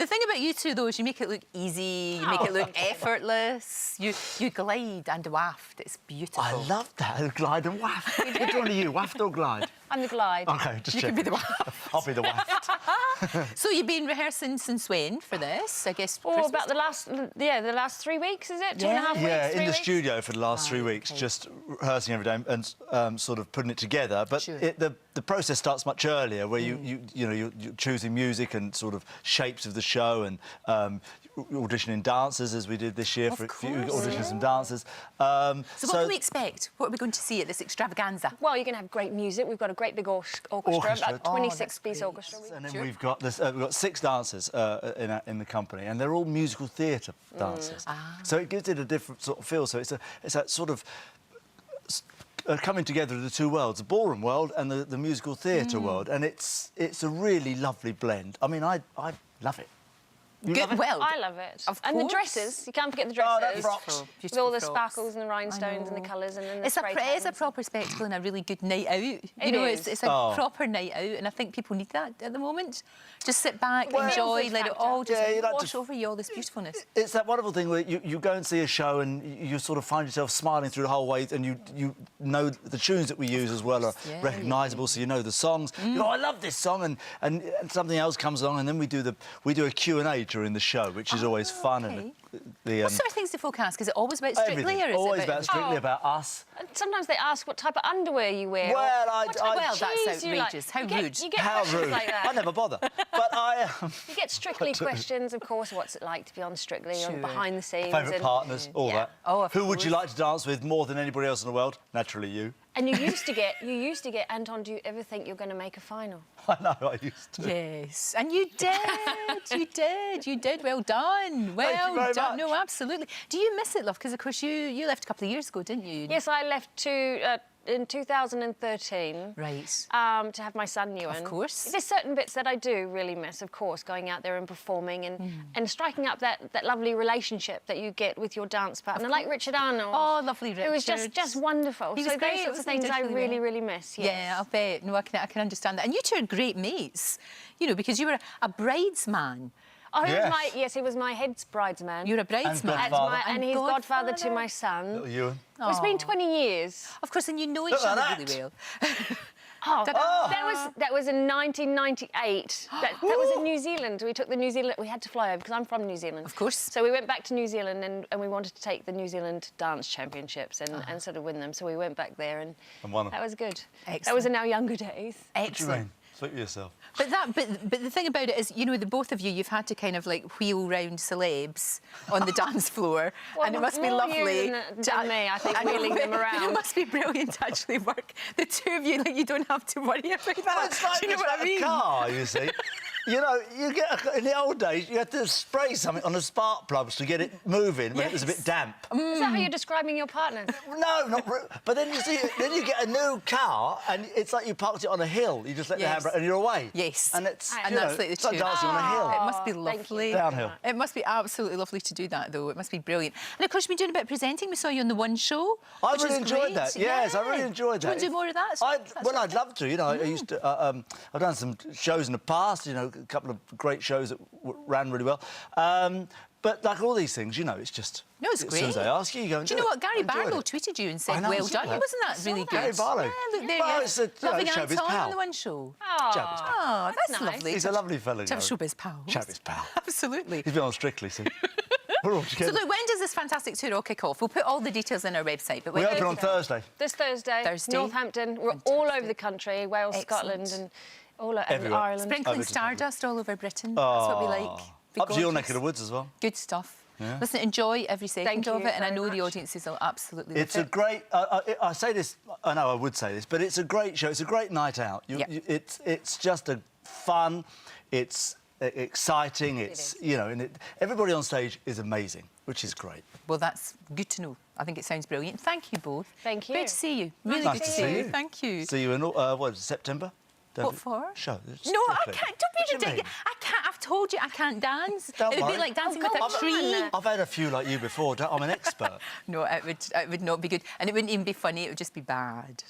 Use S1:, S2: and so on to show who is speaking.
S1: The thing about you two, though, is you make it look easy, you make it look effortless. You glide and waft. It's beautiful.
S2: I love that, glide and waft. Which one are you, waft or glide?
S3: I'm the glide.
S2: OK, just
S1: You
S2: check.
S1: can be the waft.
S2: I'll be the waft.
S1: So you've been rehearsing since when for this? I guess.
S3: Oh, about the last 3 weeks, is it? 2.5 weeks.
S2: Yeah,
S3: 3
S2: in the
S3: weeks?
S2: studio for the last 3 weeks, just rehearsing every day and sort of putting it together. But
S1: Sure.
S2: the process starts much earlier, where you're choosing music and sort of shapes of the show and auditioning dancers, as we did this year. For a few auditioning some dancers.
S1: So what can we expect? What are we going to see at this extravaganza?
S3: Well, you're going to have great music. We've got a great big orchestra, like 26-piece orchestra.
S2: And then we've got 6 dancers in the company, and they're all musical theatre dancers. So it gives it a different sort of feel. So it's that sort of coming together of the two worlds, the ballroom world and the musical theatre world, and it's a really lovely blend. I mean, I love it. You love it?
S1: Well,
S3: I love it.
S1: Of
S3: and the
S1: course.
S3: dresses. You can't forget the
S2: Oh,
S3: dresses.
S2: that frocks.
S3: With all the
S1: Beautiful
S3: sparkles and the rhinestones and the colours and then the
S1: It's
S3: spray
S1: it is a
S3: tans.
S1: proper spectacle and a really good night out.
S3: It is.
S1: It's a proper night out, and I think people need that at the moment. Just sit back, enjoy, let it all just wash over you, all this beautifulness.
S2: It's that wonderful thing where you go and see a show and you sort of find yourself smiling through the whole way, and you know the tunes that we use as well are recognisable, so you know the songs. You go, I love this song, and something else comes along, and then we do a Q&A during the show, which is always fun.
S1: Okay.
S2: And
S1: What sort of things do folk ask? Is it always about Strictly,
S2: everything.
S1: or is
S2: Always
S1: it
S2: about Strictly, about us.
S3: And sometimes they ask what type of underwear you wear.
S2: Well,
S1: Well, that's
S3: cheese you like.
S1: outrageous. How
S3: You get-
S1: rude.
S3: You get
S2: How
S3: questions
S2: rude!
S3: like that.
S2: I never bother. But
S3: You get Strictly questions, of course. What's it like to be on Strictly,
S1: Sure.
S3: or behind the scenes?
S2: favourite
S3: and,
S2: partners, all
S3: Yeah.
S2: that.
S1: Oh, of
S2: Who would you
S1: course.
S2: like to dance with more than anybody else in the world? Naturally, you.
S3: And you used to get, Anton, do you ever think you're going to make a final?
S2: I know, I used to.
S1: Yes, and you did, you did. Well done,
S2: you very
S1: done.
S2: much.
S1: No, absolutely. Do you miss it, love? Because of course you left a couple of years ago, didn't you?
S3: Yes, I left in 2013.
S1: Right.
S3: To have my son, Ewan.
S1: Of course.
S3: There's certain bits that I do really miss, of course, going out there and performing and striking up that lovely relationship that you get with your dance partner, like Richard Arnold.
S1: Oh, lovely Richard.
S3: It was just wonderful.
S1: He was
S3: so
S1: great,
S3: those sorts of
S1: wasn't he?
S3: things I
S1: Did
S3: really,
S1: well.
S3: really miss. Yes.
S1: Yeah, I bet. No, I can understand that. And you two are great mates, you know, because you were a bridesman.
S3: Oh,
S2: Yes.
S3: he was my head bridesman.
S1: You're a bridesman.
S2: godfather.
S3: And he's godfather to my son.
S2: Little Ewan.
S3: Well, it's been 20 years.
S1: Of course, and you know each
S2: Look at
S1: other
S2: that.
S1: really well.
S3: That was in 1998. That was in New Zealand. We took the New Zealand. We had to fly over because I'm from New Zealand.
S1: Of course.
S3: So we went back to New Zealand and we wanted to take the New Zealand Dance Championships and sort of win them. So we went back there and
S2: won them.
S3: that was good.
S1: Excellent.
S3: That was in our younger days.
S1: Excellent.
S2: Sleep with yourself.
S1: But the thing about it is, you know, the both of you've had to kind of like wheel round celebs on the dance floor,
S3: Well,
S1: and it must be
S3: more
S1: lovely.
S3: you than me, I think, wheeling them around.
S1: It must be brilliant to actually work. The two of you, like, you don't have to worry about that.
S2: It's like,
S1: Do you know
S2: it's
S1: what
S2: like
S1: I mean?
S2: a car, you see. You know, in the old days, you had to spray something on the spark plugs to get it moving when it was a bit damp.
S3: Is that how you're describing your partner?
S2: No, not really. But then you see, then you get a new car, and it's like you parked it on a hill. You just let the handbrake, and you're away.
S1: Yes.
S2: And it's
S1: And that's like the
S2: it's like
S1: tune.
S2: dancing on a hill.
S1: It must be
S3: thank you.
S1: lovely.
S2: Downhill.
S1: It must be absolutely lovely to do that, though. It must be brilliant. And of course, you've been doing a bit of presenting. We saw you on the One Show.
S2: I
S1: which
S2: really
S1: was
S2: enjoyed
S1: great.
S2: that. Yes, I really enjoyed
S1: Do you
S2: that.
S1: want to do more of that?
S2: I'd love to. You know, I used to. I've done some shows in the past. You know, a couple of great shows that ran really well. But like all these things, you know, it's just.
S1: No, it's
S2: As soon as
S1: great.
S2: they ask you, you go and
S1: Do you know what? Gary Barlow tweeted you and said,
S2: I know, I
S1: well
S2: saw
S1: done.
S2: that.
S1: Wasn't that really good?
S2: Gary Barlow.
S1: Yeah, look there.
S2: Well,
S1: you
S2: it's a, you know,
S1: loving
S2: showbiz
S1: Anton
S2: pal.
S1: on the One Show.
S2: Showbiz pal.
S1: Oh, that's
S3: nice.
S1: lovely.
S2: He's a lovely fella.
S1: To have
S2: Gary.
S1: showbiz pals.
S2: Showbiz pal.
S1: Absolutely.
S2: He's been on Strictly, see. We're all
S1: So
S2: together.
S1: look, when does this fantastic tour all kick off? We'll put all the details in our website. But
S2: We
S1: when
S2: open on Thursday.
S3: This Thursday,
S1: Thursday.
S3: Northampton. We're all over the country, Wales,
S1: Excellent.
S3: Scotland and all over
S2: Everywhere.
S3: Ireland.
S1: Sprinkling
S2: Over to
S1: stardust all over Britain. That's what we like. Be
S2: Up to your
S1: gorgeous.
S2: neck of the woods as well.
S1: Good stuff.
S2: Yeah.
S1: Listen, enjoy every second
S3: Thank
S1: of
S3: you
S1: it, and I
S3: very
S1: know the
S3: much.
S1: audiences will absolutely
S2: It's
S1: love
S2: a
S1: it.
S2: great. I say this. I know I would say this, but it's a great show. It's a great night out.
S1: Yep.
S2: It's just a fun. It's exciting. It's
S3: is.
S2: you know, and everybody on stage is amazing, which is great.
S1: Well, that's good to know. I think it sounds brilliant. Thank you both.
S3: Thank you.
S1: Great to see you. Really
S2: Nice
S1: good
S2: to
S1: to
S2: see
S1: see you.
S2: you.
S1: Thank you.
S2: See you in what is it, September?
S1: What for?
S2: Show.
S1: No, I
S2: Strictly.
S1: can't. Don't
S2: What do
S1: be
S2: you mean?
S1: ridiculous. I can't. I've told you I can't dance.
S2: Don't
S1: it would
S2: worry.
S1: be like dancing
S3: Oh,
S1: with
S3: go
S1: a tree.
S3: on.
S2: I've had a few like you before. I'm an expert.
S1: No, it would not be good, and it wouldn't even be funny. It would just be bad.